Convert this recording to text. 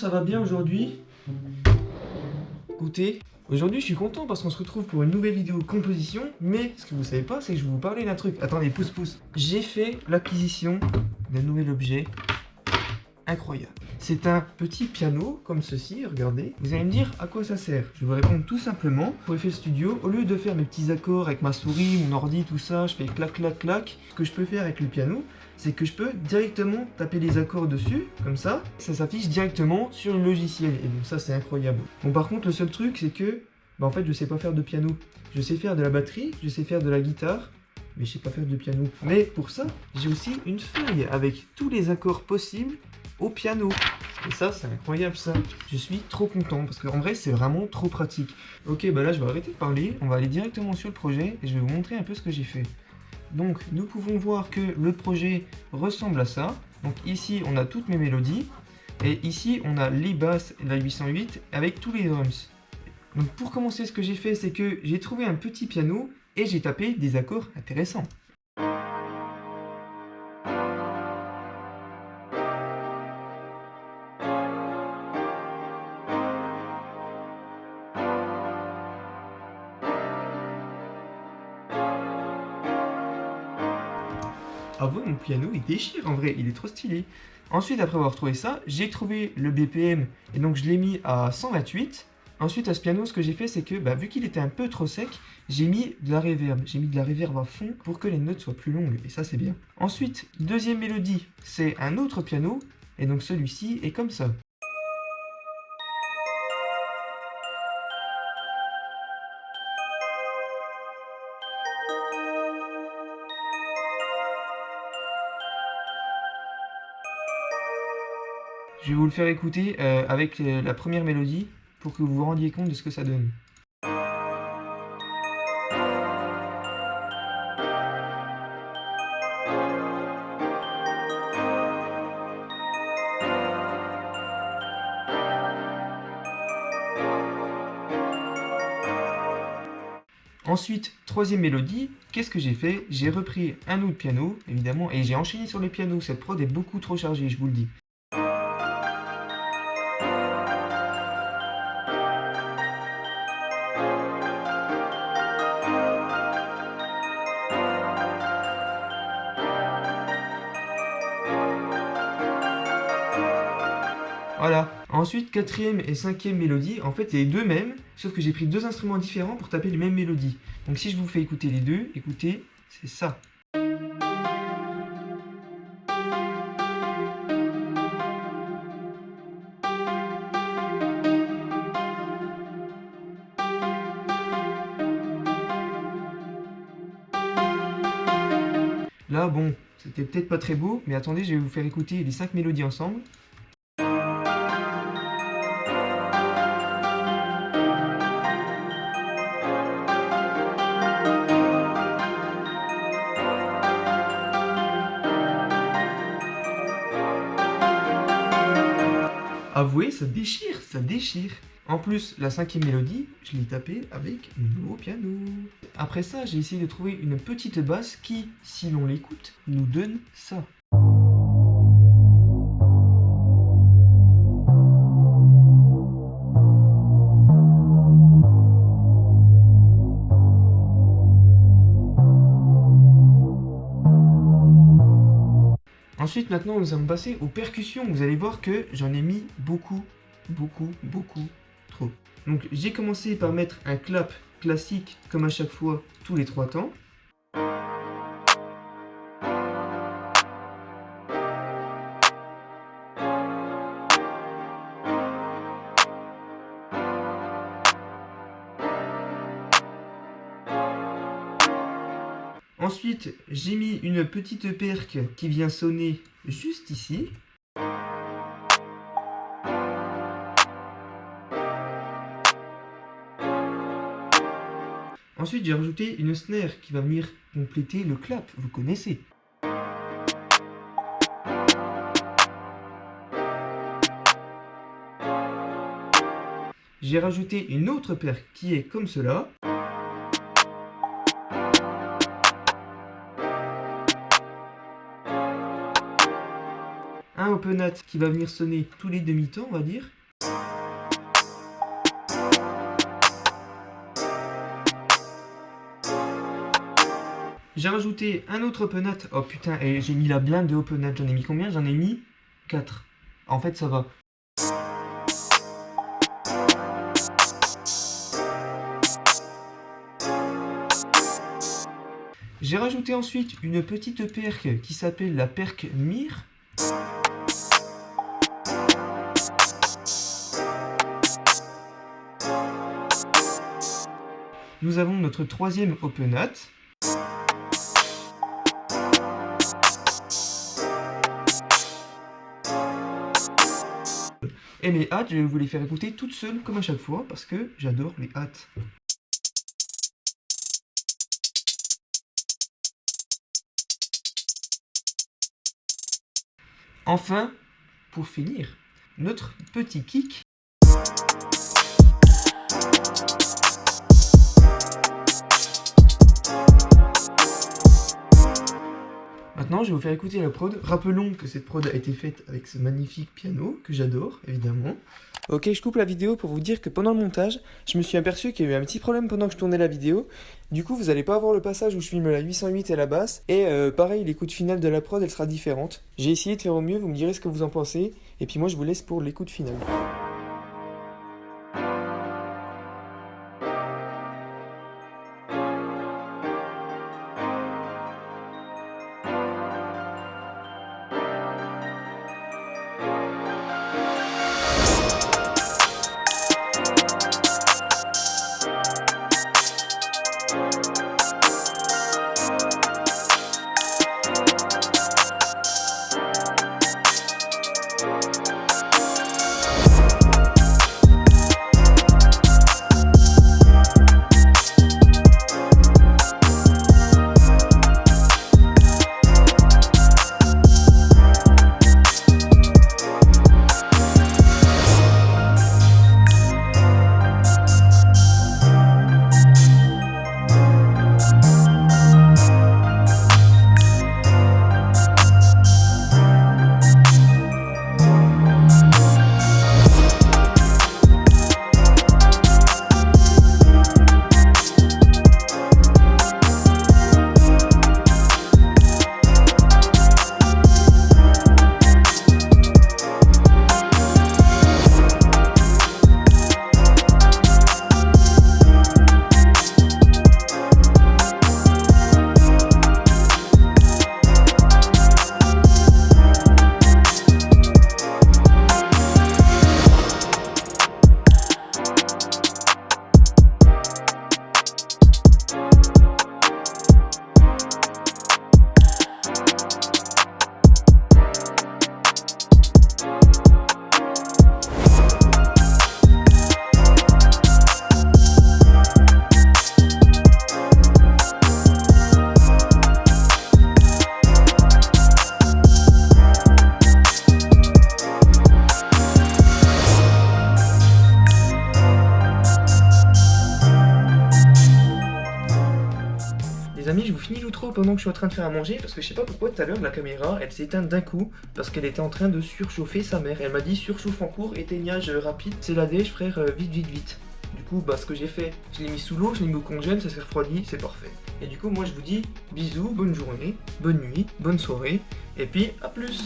ça va bien aujourd'hui? Écoutez, aujourd'hui je suis content parce qu'on se retrouve pour une nouvelle vidéo composition, mais ce que vous savez pas, c'est que je vais vous parler d'un truc. Attendez, pouce. J'ai fait l'acquisition d'un nouvel objet incroyable. C'est un petit piano comme ceci, regardez. Vous allez me dire à quoi ça sert. Je vais vous répondre tout simplement. Pour FL Studio, au lieu de faire mes petits accords avec ma souris, mon ordi, tout ça, je fais clac clac clac. Ce que je peux faire avec le piano, c'est que je peux directement taper les accords dessus, comme ça s'affiche directement sur le logiciel. Et donc ça c'est incroyable. Bon par contre le seul truc c'est que, en fait je sais pas faire de piano. Je sais faire de la batterie, je sais faire de la guitare, mais je sais pas faire de piano. Mais pour ça, j'ai aussi une feuille avec tous les accords possibles au piano. Et ça, c'est incroyable ça. Je suis trop content parce qu'en vrai, c'est vraiment trop pratique. Ok, bah là, je vais arrêter de parler. On va aller directement sur le projet et je vais vous montrer un peu ce que j'ai fait. Donc, nous pouvons voir que le projet ressemble à ça. Donc ici, on a toutes mes mélodies. Et ici, on a les basses, la 808 avec tous les drums. Donc pour commencer, ce que j'ai fait, c'est que j'ai trouvé un petit piano et j'ai tapé des accords intéressants. Ah ouais, mon piano il déchire en vrai, il est trop stylé. Ensuite, après avoir trouvé ça, j'ai trouvé le BPM et donc je l'ai mis à 128. Ensuite, à ce piano, ce que j'ai fait, c'est que vu qu'il était un peu trop sec, j'ai mis de la reverb. J'ai mis de la reverb à fond pour que les notes soient plus longues et ça, c'est bien. Ensuite, deuxième mélodie, c'est un autre piano et donc celui-ci est comme ça. Je vais vous le faire écouter avec la première mélodie pour que vous vous rendiez compte de ce que ça donne. Ensuite, troisième mélodie, qu'est-ce que j'ai fait? J'ai repris un autre piano, évidemment, et j'ai enchaîné sur les pianos. Cette prod est beaucoup trop chargée, je vous le dis. Voilà. Ensuite, quatrième et cinquième mélodie, en fait, c'est les deux mêmes, sauf que j'ai pris deux instruments différents pour taper les mêmes mélodies. Donc si je vous fais écouter les deux, écoutez, c'est ça. Là, bon, c'était peut-être pas très beau, mais attendez, je vais vous faire écouter les 5 mélodies ensemble. Avouez, ça déchire, ça déchire. En plus, la cinquième mélodie, je l'ai tapée avec mon nouveau piano. Après ça, j'ai essayé de trouver une petite basse qui, si l'on l'écoute, nous donne ça. Ensuite, maintenant, nous allons passer aux percussions. Vous allez voir que j'en ai mis beaucoup trop. Donc, j'ai commencé par mettre un clap classique, comme à chaque fois, tous les 3 temps. Ensuite, j'ai mis une petite perque qui vient sonner juste ici. Ensuite, j'ai rajouté une snare qui va venir compléter le clap, vous connaissez. J'ai rajouté une autre perque qui est comme cela. un open hat qui va venir sonner tous les demi-temps, on va dire. J'ai rajouté un autre open hat. Oh putain, et j'ai mis la blinde de open hat. J'en ai mis combien? J'en ai mis 4. En fait, ça va. J'ai rajouté ensuite une petite perque qui s'appelle la perque Mir. Nous avons notre troisième open hat. Et mes hats, je vais vous les faire écouter toutes seules comme à chaque fois parce que j'adore les hats. Enfin, pour finir, notre petit kick. Maintenant, je vais vous faire écouter la prod. Rappelons que cette prod a été faite avec ce magnifique piano, que j'adore, évidemment. Ok, je coupe la vidéo pour vous dire que pendant le montage, je me suis aperçu qu'il y a eu un petit problème pendant que je tournais la vidéo. Du coup, vous n'allez pas avoir le passage où je filme la 808 et la basse. Et pareil, l'écoute finale de la prod, elle sera différente. J'ai essayé de faire au mieux, vous me direz ce que vous en pensez. Et puis moi, je vous laisse pour l'écoute finale. Les amis, je vous finis l'outro pendant que je suis en train de faire à manger parce que je sais pas pourquoi tout à l'heure la caméra elle s'est éteinte d'un coup parce qu'elle était en train de surchauffer sa mère. Elle m'a dit surchauffe en cours, éteignage rapide, c'est la dèche frère, vite. Du coup bah ce que j'ai fait, je l'ai mis sous l'eau, je l'ai mis au congèle, ça s'est refroidi, c'est parfait. Et du coup moi je vous dis bisous, bonne journée, bonne nuit, bonne soirée et puis à plus.